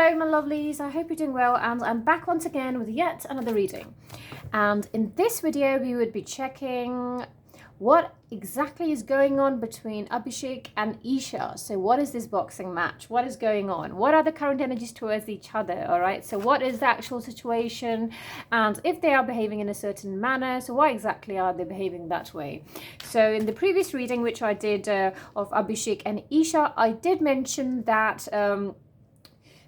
Hello my lovelies, I hope you're doing well, and I'm back once again with yet another reading. And in this video we would be checking what exactly is going on between Abhishek and Isha. So what is this boxing match? What is going on? What are the current energies towards each other? All right, so what is the actual situation, and if they are behaving in a certain manner, so why exactly are they behaving that way? So in the previous reading which I did of Abhishek and Isha, I did mention that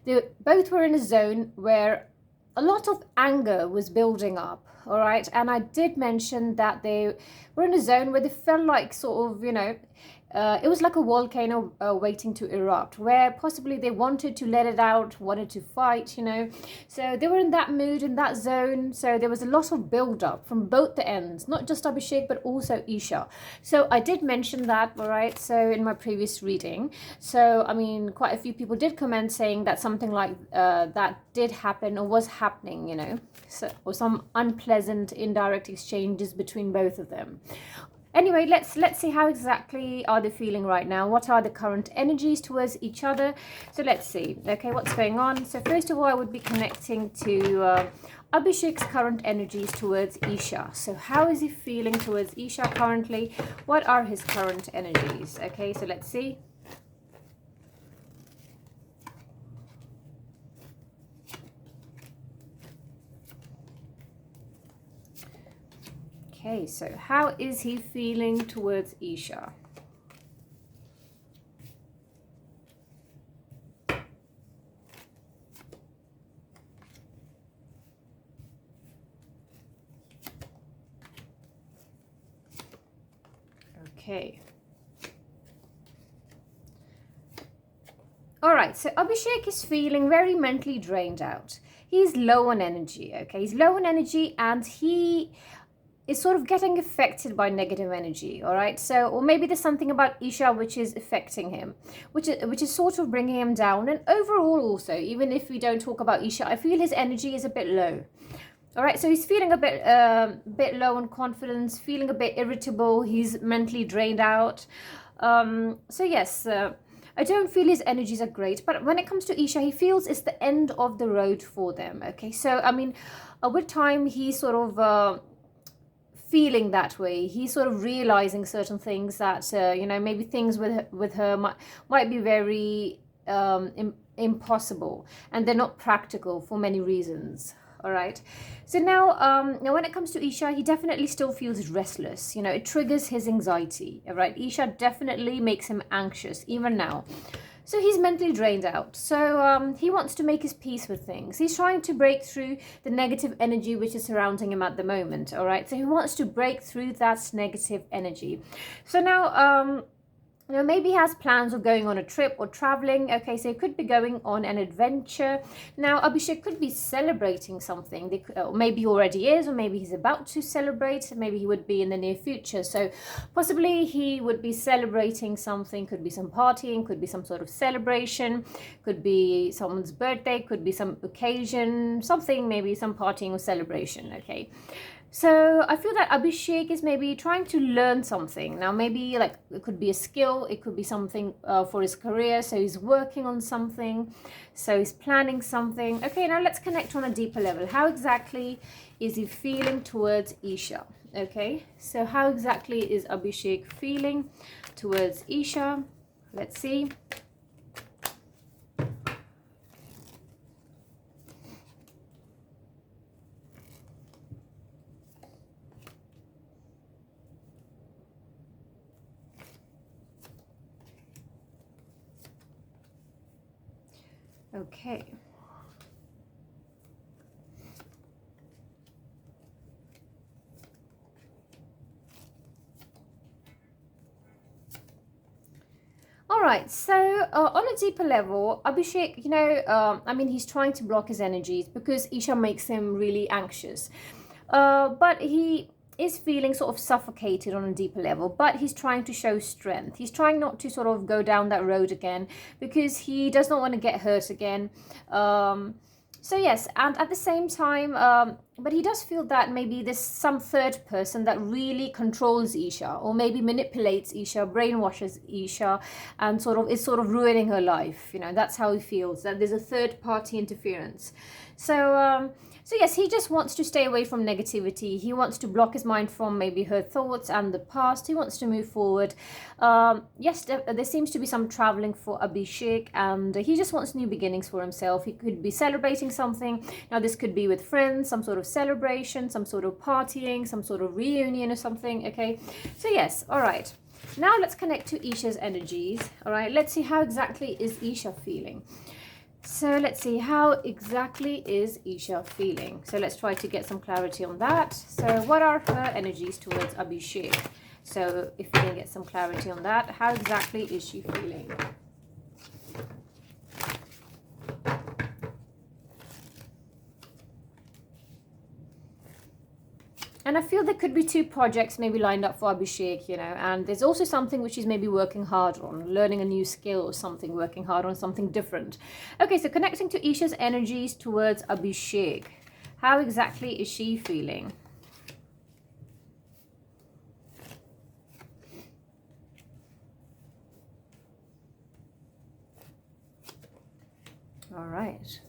they both were in a zone where a lot of anger was building up, all right? And I did mention that they were in a zone where they felt like sort of, it was like a volcano waiting to erupt, where possibly they wanted to let it out, wanted to fight, So they were in that mood, in that zone. So there was a lot of build-up from both the ends, not just Abhishek, but also Isha. So I did mention that, all right, so in my previous reading. So, I mean, quite a few people did comment saying that something like that did happen or was happening, so, or some unpleasant indirect exchanges between both of them. Anyway, let's see how exactly are they feeling right now. What are the current energies towards each other? So let's see. Okay, what's going on? So first of all, I would be connecting to Abhishek's current energies towards Isha. So how is he feeling towards Isha currently? What are his current energies? Okay, so let's see. Okay, so how is he feeling towards Isha? Okay. All right, so Abhishek is feeling very mentally drained out. He's low on energy, okay? He's low on energy, and he is sort of getting affected by negative energy, all right? So, or maybe there's something about Isha which is affecting him, which is sort of bringing him down. And overall also, even if we don't talk about Isha, I feel his energy is a bit low. All right, so he's feeling a bit low on confidence, feeling a bit irritable. He's mentally drained out. So yes, I don't feel his energies are great, but when it comes to Isha, he feels it's the end of the road for them, okay? So, I mean, with time, he's sort of feeling that way. He's sort of realizing certain things that maybe things with her might be very impossible, and they're not practical for many reasons. All right, so now when it comes to Isha, he definitely still feels restless. It triggers his anxiety. All right, Isha definitely makes him anxious even now. So he's mentally drained out. So he wants to make his peace with things. He's trying to break through the negative energy which is surrounding him at the moment. All right. So he wants to break through that negative energy. So now, maybe he has plans of going on a trip or traveling. Okay, so he could be going on an adventure. Now, Abhishek could be celebrating something. Maybe he already is, or maybe he's about to celebrate. Maybe he would be in the near future. So possibly he would be celebrating something. Could be some partying, could be some sort of celebration, could be someone's birthday, could be some occasion, something, maybe some partying or celebration, okay? So I feel that Abhishek is maybe trying to learn something. Now, maybe like it could be a skill, it could be something for his career. So he's working on something, so he's planning something. Okay, now let's connect on a deeper level. How exactly is he feeling towards Isha? Okay, so how exactly is Abhishek feeling towards Isha? Let's see. Okay. All right, so on a deeper level, Abhishek, he's trying to block his energies because Isha makes him really anxious. But he is feeling sort of suffocated on a deeper level, but he's trying to show strength. He's trying not to sort of go down that road again because he does not want to get hurt again. So yes, and at the same time, but he does feel that maybe there's some third person that really controls Isha, or maybe manipulates Isha, brainwashes Isha, and is ruining her life. You know, that's how he feels, that there's a third party interference. So yes, he just wants to stay away from negativity. He wants to block his mind from maybe her thoughts and the past. He wants to move forward. Yes, there seems to be some traveling for Abhishek, and he just wants new beginnings for himself. He could be celebrating something. Now, this could be with friends, some sort of celebration, some sort of partying, some sort of reunion or something, okay? So yes, all right. Now let's connect to Isha's energies, all right? Let's see how exactly is Isha feeling. So let's see, how exactly is Isha feeling? So let's try to get some clarity on that. So what are her energies towards Abhishek? So if we can get some clarity on that, how exactly is she feeling? And I feel there could be two projects maybe lined up for Abhishek, you know, and there's also something which he's maybe working hard on, learning a new skill or something, working hard on something different. Okay, so connecting to Isha's energies towards Abhishek. How exactly is she feeling? All right.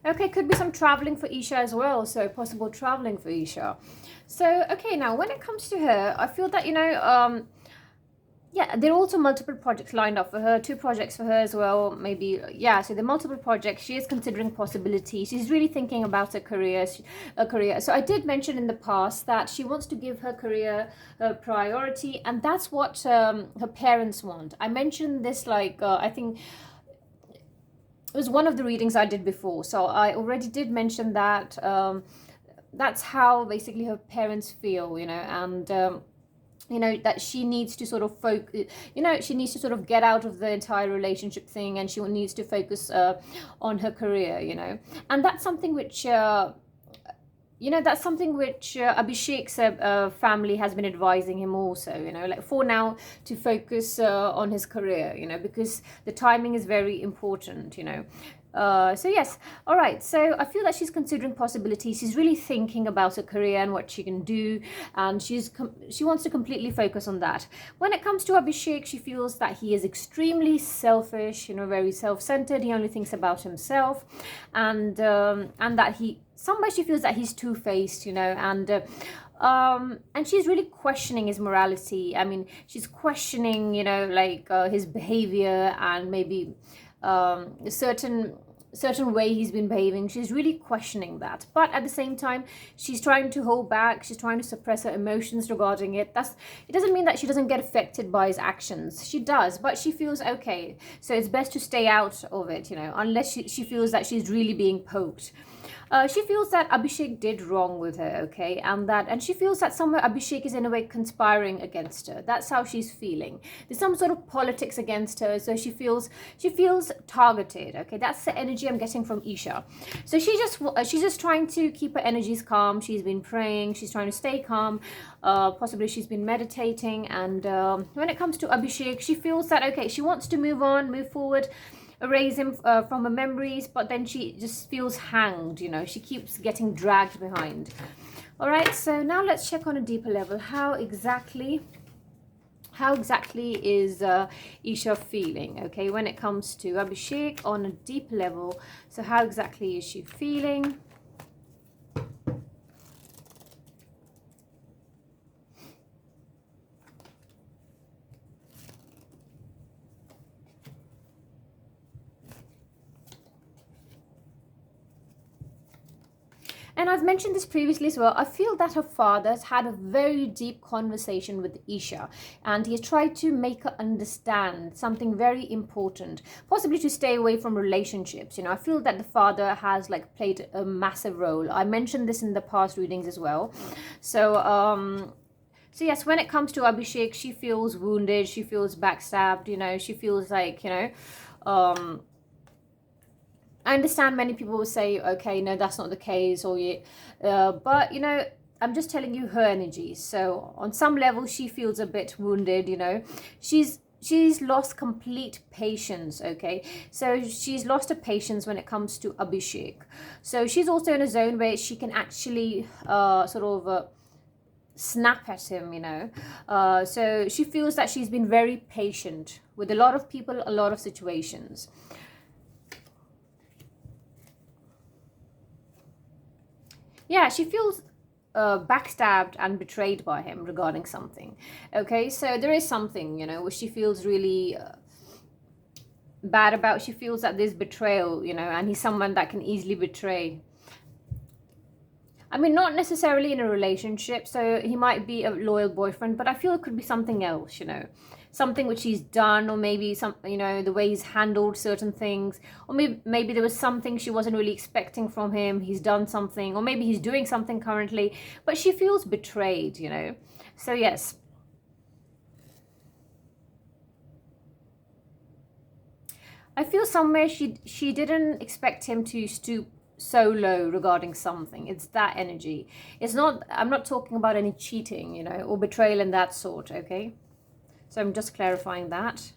Okay, could be some traveling for Isha as well, so possible traveling for Isha. So, okay, now when it comes to her, I feel that, you know, yeah, there are also multiple projects lined up for her, two projects for her as well, maybe, yeah, so there are multiple projects. She is considering possibilities. She's really thinking about her career. So I did mention in the past that she wants to give her career a priority, and that's what her parents want. I mentioned this, like, I think it was one of the readings I did before, so I already did mention that that's how basically her parents feel, you know, and you know, that she needs to sort of focus, you know, she needs to sort of get out of the entire relationship thing, and she needs to focus on her career, you know, and that's something which you know, that's something which Abhishek's family has been advising him also, you know, like for now to focus on his career, you know, because the timing is very important, you know. So yes, all right, so I feel that she's considering possibilities. She's really thinking about her career and what she can do, and she wants to completely focus on that. When it comes to Abhishek, she feels that he is extremely selfish, you know, very self-centered. He only thinks about himself, and that somewhere she feels that he's two-faced, you know, and she's really questioning his morality. I mean, she's questioning, you know, like his behavior, and maybe a certain way he's been behaving. She's really questioning that, but at the same time she's trying to hold back, she's trying to suppress her emotions regarding it. It doesn't mean that she doesn't get affected by his actions. She does, but she feels okay, so it's best to stay out of it, you know, unless she feels that she's really being poked. She feels that Abhishek did wrong with her, okay, and she feels that somewhere Abhishek is in a way conspiring against her. That's how she's feeling. There's some sort of politics against her, so she feels targeted. Okay, that's the energy I'm getting from Isha. So she's just trying to keep her energies calm. She's been praying. She's trying to stay calm. Possibly she's been meditating, and when it comes to Abhishek, she feels that okay, she wants to move on, move forward, erase him from her memories, but then she just feels hanged, you know, she keeps getting dragged behind. All right, so now let's check on a deeper level. How exactly is Isha feeling, okay, when it comes to Abhishek on a deeper level? So how exactly is she feeling? And I've mentioned this previously as well. I feel that her father has had a very deep conversation with Isha, and he has tried to make her understand something very important, possibly to stay away from relationships. You know, I feel that the father has like played a massive role. I mentioned this in the past readings as well. So yes, when it comes to Abhishek, she feels wounded, she feels backstabbed, you know, she feels like, you know, I understand many people will say, okay, no, that's not the case, or but you know, I'm just telling you her energy. So on some level, she feels a bit wounded, you know. She's lost complete patience, okay? So she's lost her patience when it comes to Abhishek. So she's also in a zone where she can actually snap at him, you know. So she feels that she's been very patient with a lot of people, a lot of situations. Yeah, she feels backstabbed and betrayed by him regarding something. Okay, so there is something, you know, which she feels really bad about. She feels that there's betrayal, you know, and he's someone that can easily betray. I mean, not necessarily in a relationship, so he might be a loyal boyfriend, but I feel it could be something else, you know, something which he's done, or maybe some, you know, the way he's handled certain things, or maybe there was something she wasn't really expecting from him. He's done something, or maybe he's doing something currently, but she feels betrayed, you know. So yes, I feel somewhere she didn't expect him to stoop so low regarding something. It's that energy. It's not, I'm not talking about any cheating, you know, or betrayal and that sort, okay? So I'm just clarifying that.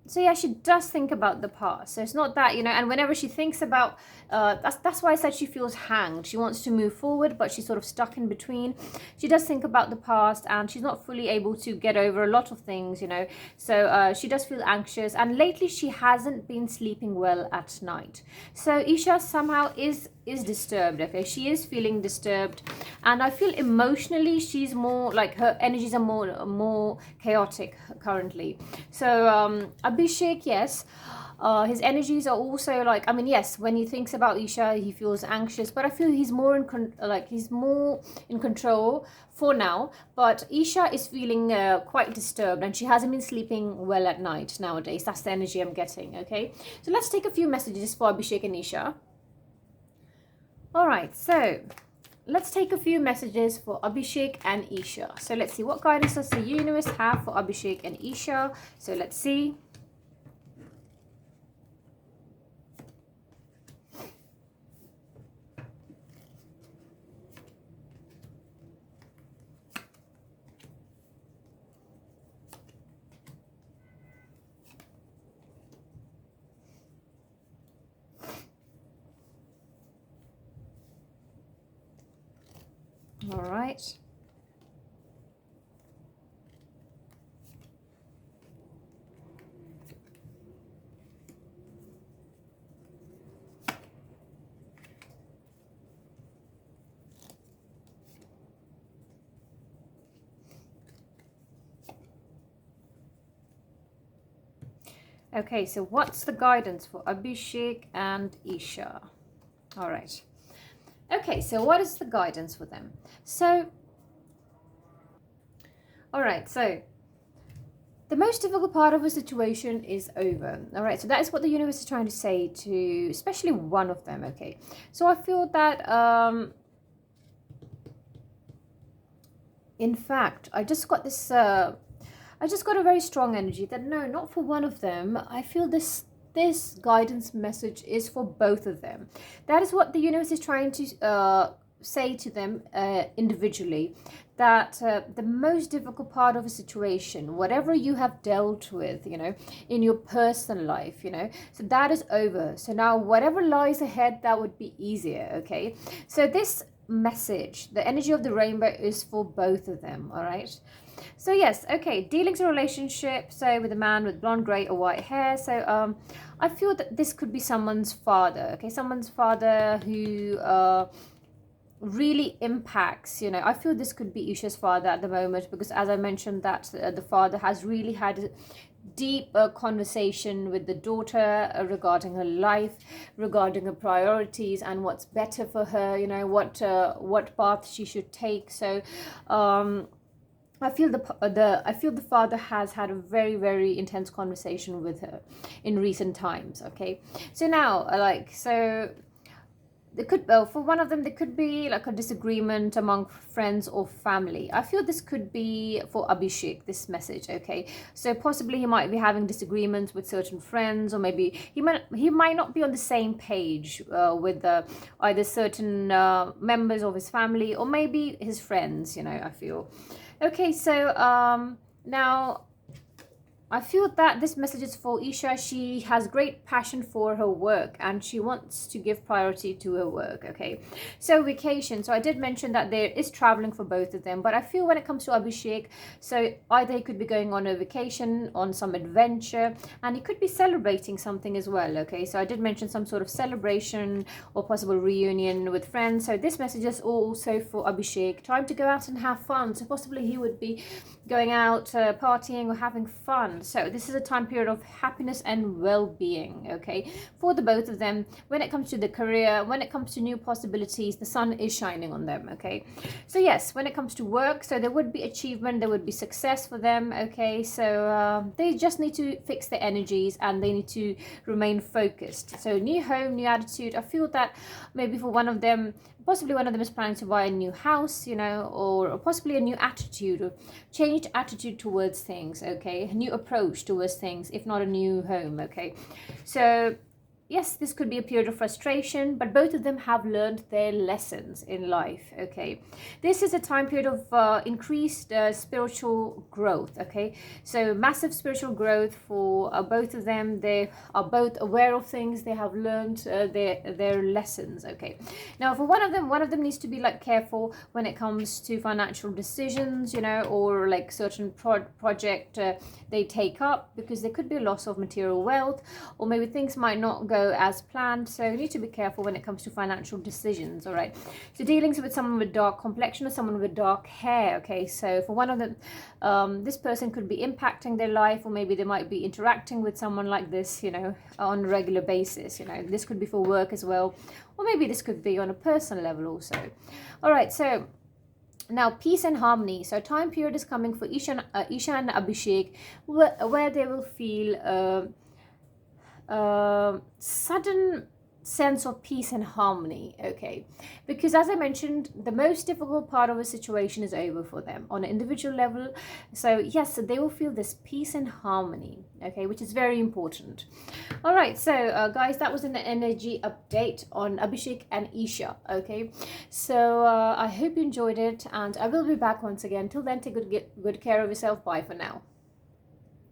So yeah, she does think about the past. So it's not that, you know, and whenever she thinks about, that's why I said she feels hanged. She wants to move forward, but she's sort of stuck in between. She does think about the past, and she's not fully able to get over a lot of things, you know. So she does feel anxious, and lately she hasn't been sleeping well at night. So Isha somehow is disturbed, okay? She is feeling disturbed, and I feel emotionally she's more like, her energies are more chaotic currently. So Abhishek, yes, his energies are also like, I mean, yes, when he thinks about Isha, he feels anxious, but I feel he's more he's more in control for now. But Isha is feeling quite disturbed, and she hasn't been sleeping well at night nowadays. That's the energy I'm getting, okay? So let's take a few messages for Abhishek and Isha. All right, so let's take a few messages for Abhishek and Isha. So let's see, what guidance does the universe have for Abhishek and Isha? So let's see. All right. Okay, so what's the guidance for Abhishek and Isha? All right. Okay, so what is the guidance for them? So, all right, so the most difficult part of a situation is over. All right, so that is what the universe is trying to say to especially one of them, okay? So I feel that, in fact, I just got this, I just got a very strong energy that no, not for one of them. I feel this guidance message is for both of them. That is what the universe is trying to say to them individually, that the most difficult part of a situation, whatever you have dealt with, you know, in your personal life, you know, so that is over. So now whatever lies ahead, that would be easier, okay? So this message, the energy of the rainbow, is for both of them, all right? So yes, okay, dealings in relationship, so with a man with blonde, grey or white hair. So I feel that this could be someone's father, okay? Someone's father who really impacts, you know. I feel this could be Isha's father at the moment, because as I mentioned that the father has really had a deep conversation with the daughter regarding her life, regarding her priorities and what's better for her, you know, what path she should take. So I feel the father has had a very, very intense conversation with her in recent times, okay? So now, for one of them, there could be like a disagreement among friends or family. I feel this could be for Abhishek, this message, okay? So possibly he might be having disagreements with certain friends, or maybe he might not be on the same page with either certain members of his family, or maybe his friends, you know, I feel. Okay, so now I feel that this message is for Isha. She has great passion for her work and she wants to give priority to her work, okay? So vacation. So I did mention that there is traveling for both of them, but I feel when it comes to Abhishek, so either he could be going on a vacation, on some adventure, and he could be celebrating something as well, okay? So I did mention some sort of celebration or possible reunion with friends. So this message is also for Abhishek. Time to go out and have fun. So possibly he would be going out partying or having fun. So this is a time period of happiness and well-being, okay, for the both of them. When it comes to the career, when it comes to new possibilities, the sun is shining on them, okay? So yes, when it comes to work, so there would be achievement, there would be success for them, okay? So they just need to fix their energies and they need to remain focused. So new home, new attitude. I feel that maybe for one of them, possibly one of them is planning to buy a new house, you know, or possibly a new attitude, or changed attitude towards things, okay? A new approach towards things, if not a new home, okay? So yes, this could be a period of frustration, but both of them have learned their lessons in life, okay? This is a time period of increased spiritual growth, okay? So massive spiritual growth for both of them. They are both aware of things. They have learned their lessons, okay? Now, for one of them needs to be like careful when it comes to financial decisions, you know, or like certain project they take up, because there could be a loss of material wealth, or maybe things might not go as planned. So you need to be careful when it comes to financial decisions, all right? So dealings with someone with dark complexion or someone with dark hair, okay? So for one of them, this person could be impacting their life, or maybe they might be interacting with someone like this, you know, on a regular basis, you know. This could be for work as well, or maybe this could be on a personal level also. All right, so now, peace and harmony. So time period is coming for Isha and Abhishek, where they will feel sudden sense of peace and harmony, okay? Because as I mentioned, the most difficult part of a situation is over for them on an individual level. So yes, so they will feel this peace and harmony, okay, which is very important. All right, so guys, that was an energy update on Abhishek and Isha, okay? So I hope you enjoyed it, and I will be back once again. Till then, take good care of yourself. Bye for now.